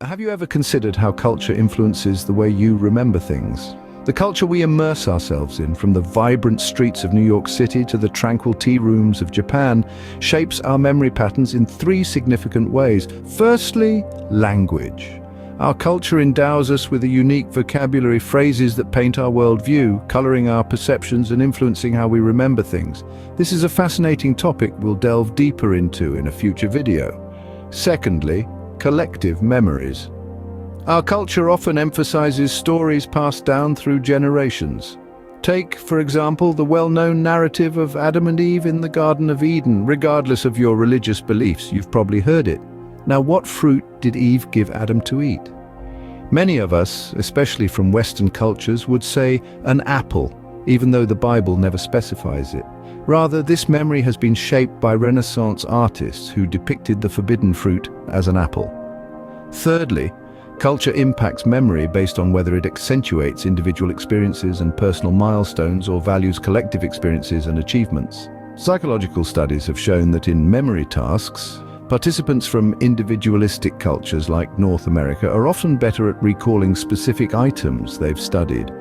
Have you ever considered how culture influences the way you remember things? The culture we immerse ourselves in, from the vibrant streets of New York City to the tranquil tea rooms of Japan, shapes our memory patterns in three significant ways. Firstly, language. Our culture endows us with a unique vocabulary, phrases that paint our worldview, coloring our perceptions and influencing how we remember things. This is a fascinating topic we'll delve deeper into in a future video. Secondly, collective memories. Our culture often emphasizes stories passed down through generations. Take, for example, the well-known narrative of Adam and Eve in the Garden of Eden. Regardless of your religious beliefs, you've probably heard it. Now, what fruit did Eve give Adam to eat? Many of us, especially from Western cultures, would say an apple, even though the Bible never specifies it. Rather, this memory has been shaped by Renaissance artists who depicted the forbidden fruit as an apple. Thirdly, culture impacts memory based on whether it accentuates individual experiences and personal milestones or values collective experiences and achievements. Psychological studies have shown that in memory tasks, participants from individualistic cultures like North America are often better at recalling specific items they've studied.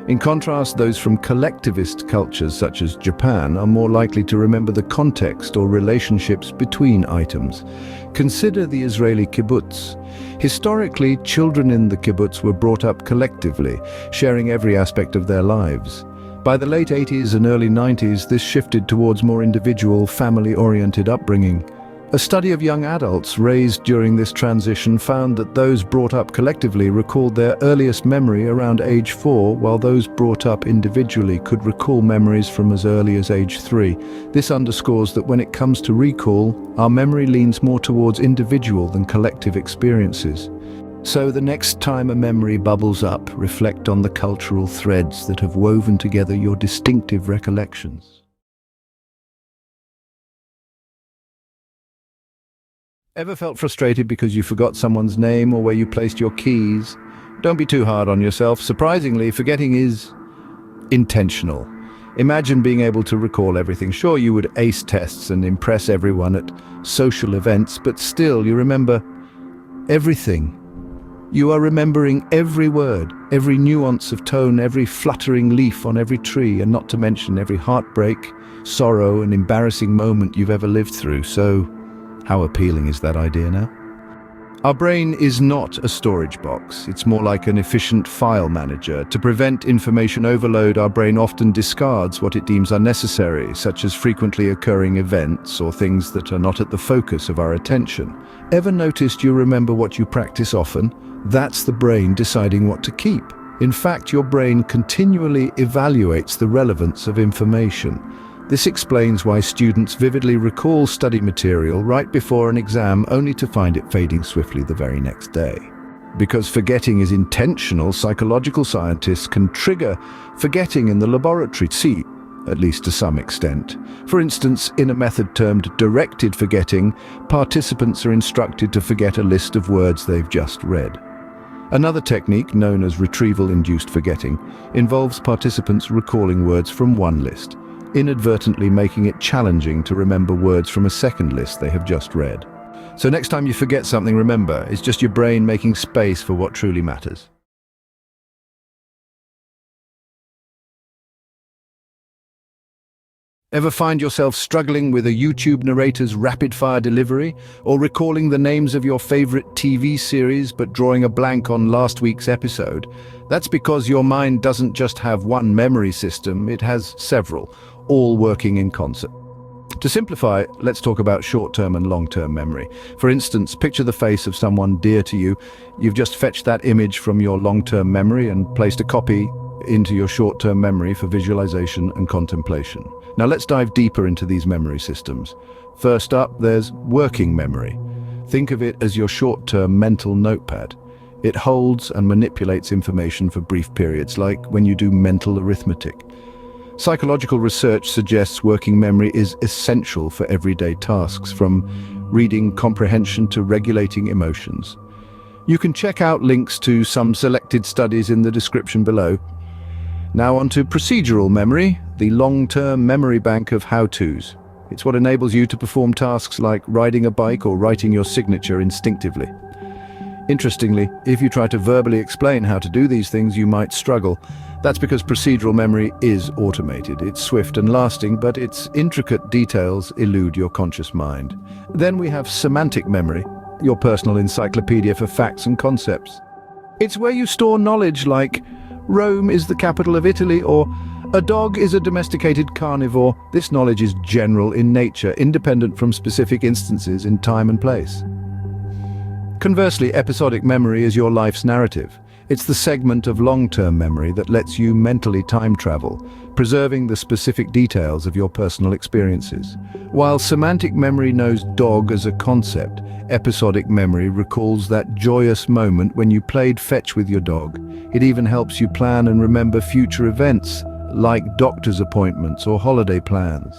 In contrast, those from collectivist cultures such as Japan are more likely to remember the context or relationships between items. Consider the Israeli kibbutz. Historically, children in the kibbutz were brought up collectively, sharing every aspect of their lives. By the late 80s and early 90s, this shifted towards more individual, family-oriented upbringing. A study of young adults raised during this transition found that those brought up collectively recalled their earliest memory around age 4, while those brought up individually could recall memories from as early as age 3. This underscores that when it comes to recall, our memory leans more towards individual than collective experiences. So the next time a memory bubbles up, reflect on the cultural threads that have woven together your distinctive recollections. Ever felt frustrated because you forgot someone's name or where you placed your keys? Don't be too hard on yourself. Surprisingly, forgetting is intentional. Imagine being able to recall everything. Sure, you would ace tests and impress everyone at social events, but still, you remember everything. You are remembering every word, every nuance of tone, every fluttering leaf on every tree, and not to mention every heartbreak, sorrow, and embarrassing moment you've ever lived through. So, how appealing is that idea now? Our brain is not a storage box. It's more like an efficient file manager. To prevent information overload, our brain often discards what it deems unnecessary, such as frequently occurring events or things that are not at the focus of our attention. Ever noticed you remember what you practice often? That's the brain deciding what to keep. In fact, your brain continually evaluates the relevance of information. This explains why students vividly recall study material right before an exam only to find it fading swiftly the very next day. Because forgetting is intentional, psychological scientists can trigger forgetting in the laboratory, at least to some extent. For instance, in a method termed directed forgetting, participants are instructed to forget a list of words they've just read. Another technique, known as retrieval induced forgetting, involves participants recalling words from one list, inadvertently making it challenging to remember words from a second list they have just read. So next time you forget something, remember, it's just your brain making space for what truly matters. Ever find yourself struggling with a YouTube narrator's rapid-fire delivery, or recalling the names of your favorite TV series but drawing a blank on last week's episode? That's because your mind doesn't just have one memory system, it has several, all working in concert. To simplify, let's talk about short-term and long-term memory. For instance, picture the face of someone dear to you. You've just fetched that image from your long-term memory and placed a copy into your short-term memory for visualization and contemplation. Now let's dive deeper into these memory systems. First up, there's working memory. Think of it as your short-term mental notepad. It holds and manipulates information for brief periods, like when you do mental arithmetic. Psychological research suggests working memory is essential for everyday tasks, from reading comprehension to regulating emotions. You can check out links to some selected studies in the description below. Now onto procedural memory, the long-term memory bank of how-tos. It's what enables you to perform tasks like riding a bike or writing your signature instinctively. Interestingly, if you try to verbally explain how to do these things, you might struggle. That's because procedural memory is automated. It's swift and lasting, but its intricate details elude your conscious mind. Then we have semantic memory, your personal encyclopedia for facts and concepts. It's where you store knowledge like Rome is the capital of Italy, or a dog is a domesticated carnivore. This knowledge is general in nature, independent from specific instances in time and place. Conversely, episodic memory is your life's narrative. It's the segment of long-term memory that lets you mentally time travel, preserving the specific details of your personal experiences. While semantic memory knows dog as a concept, episodic memory recalls that joyous moment when you played fetch with your dog. It even helps you plan and remember future events, like doctor's appointments or holiday plans.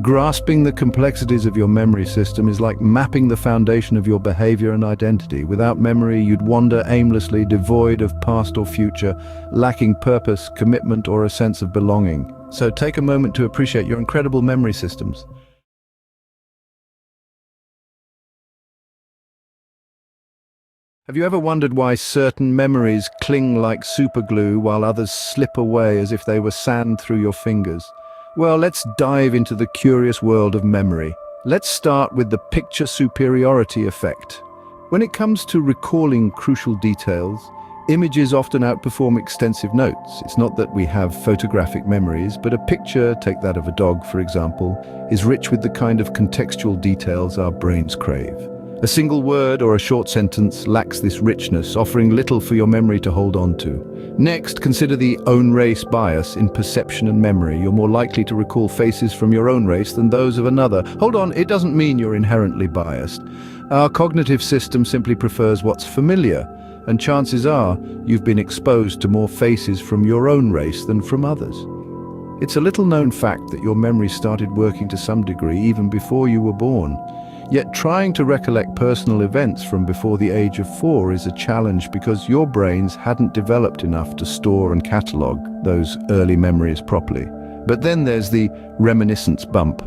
Grasping the complexities of your memory system is like mapping the foundation of your behavior and identity. Without memory, you'd wander aimlessly, devoid of past or future, lacking purpose, commitment, or a sense of belonging. So take a moment to appreciate your incredible memory systems. Have you ever wondered why certain memories cling like superglue while others slip away as if they were sand through your fingers? Well, let's dive into the curious world of memory. Let's start with the picture superiority effect. When it comes to recalling crucial details, images often outperform extensive notes. It's not that we have photographic memories, but a picture, take that of a dog for example, is rich with the kind of contextual details our brains crave. A single word or a short sentence lacks this richness, offering little for your memory to hold on to. Next, consider the own race bias in perception and memory. You're more likely to recall faces from your own race than those of another. Hold on, it doesn't mean you're inherently biased. Our cognitive system simply prefers what's familiar, and chances are you've been exposed to more faces from your own race than from others. It's a little-known fact that your memory started working to some degree even before you were born. Yet trying to recollect personal events from before the age of 4 is a challenge because your brains hadn't developed enough to store and catalogue those early memories properly. But then there's the reminiscence bump.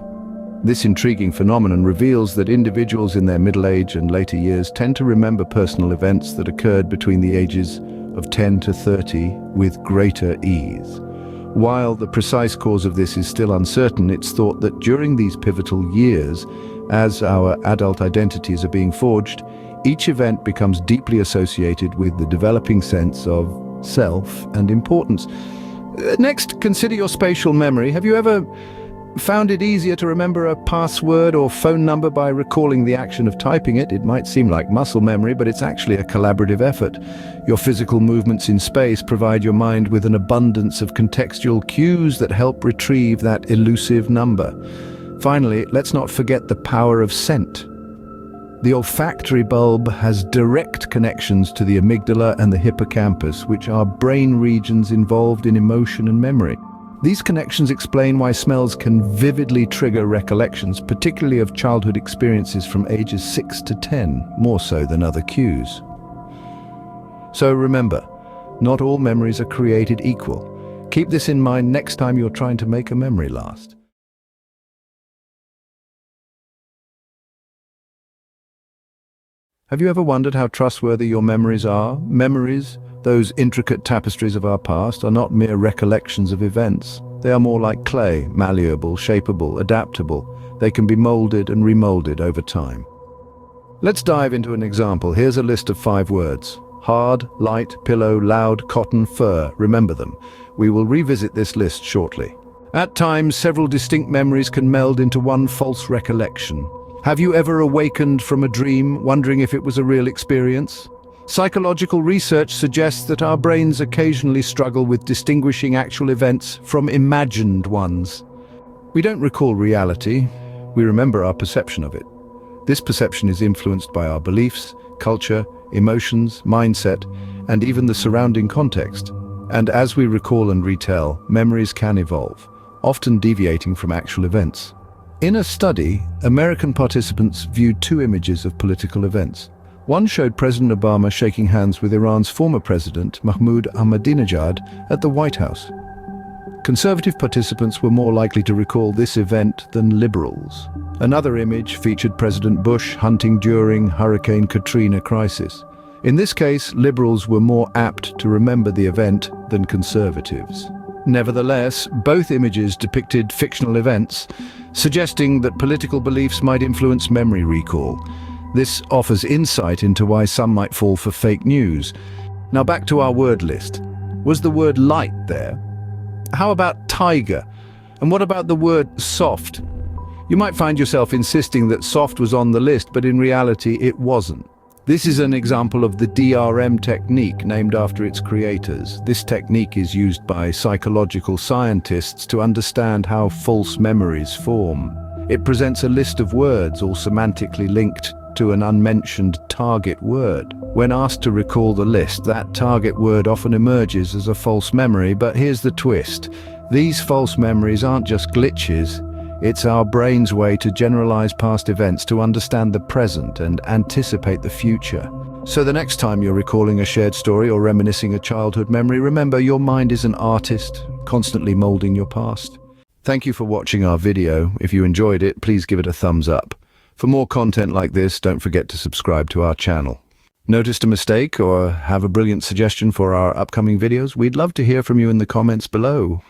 This intriguing phenomenon reveals that individuals in their middle age and later years tend to remember personal events that occurred between the ages of 10 to 30 with greater ease. While the precise cause of this is still uncertain, it's thought that during these pivotal years, as our adult identities are being forged, each event becomes deeply associated with the developing sense of self and importance. Next, consider your spatial memory. Have you ever found it easier to remember a password or phone number by recalling the action of typing it? It might seem like muscle memory, but it's actually a collaborative effort. Your physical movements in space provide your mind with an abundance of contextual cues that help retrieve that elusive number. Finally, let's not forget the power of scent. The olfactory bulb has direct connections to the amygdala and the hippocampus, which are brain regions involved in emotion and memory. These connections explain why smells can vividly trigger recollections, particularly of childhood experiences from ages 6 to 10, more so than other cues. So remember, not all memories are created equal. Keep this in mind next time you're trying to make a memory last. Have you ever wondered how trustworthy your memories are? Memories, those intricate tapestries of our past, are not mere recollections of events. They are more like clay, malleable, shapeable, adaptable. They can be molded and remolded over time. Let's dive into an example. Here's a list of 5 words. Hard, light, pillow, loud, cotton, fur. Remember them. We will revisit this list shortly. At times, several distinct memories can meld into one false recollection. Have you ever awakened from a dream, wondering if it was a real experience? Psychological research suggests that our brains occasionally struggle with distinguishing actual events from imagined ones. We don't recall reality, we remember our perception of it. This perception is influenced by our beliefs, culture, emotions, mindset, and even the surrounding context. And as we recall and retell, memories can evolve, often deviating from actual events. In a study, American participants viewed 2 images of political events. One showed President Obama shaking hands with Iran's former president, Mahmoud Ahmadinejad, at the White House. Conservative participants were more likely to recall this event than liberals. Another image featured President Bush hunting during Hurricane Katrina crisis. In this case, liberals were more apt to remember the event than conservatives. Nevertheless, both images depicted fictional events, suggesting that political beliefs might influence memory recall. This offers insight into why some might fall for fake news. Now back to our word list. Was the word light there? How about tiger? And what about the word soft? You might find yourself insisting that soft was on the list, but in reality it wasn't. This is an example of the DRM technique, named after its creators. This technique is used by psychological scientists to understand how false memories form. It presents a list of words, all semantically linked to an unmentioned target word. When asked to recall the list, that target word often emerges as a false memory, but here's the twist. These false memories aren't just glitches. It's our brain's way to generalize past events to understand the present and anticipate the future. So the next time you're recalling a shared story or reminiscing a childhood memory, remember your mind is an artist, constantly molding your past. Thank you for watching our video. If you enjoyed it, please give it a thumbs up. For more content like this, don't forget to subscribe to our channel. Noticed a mistake or have a brilliant suggestion for our upcoming videos? We'd love to hear from you in the comments below.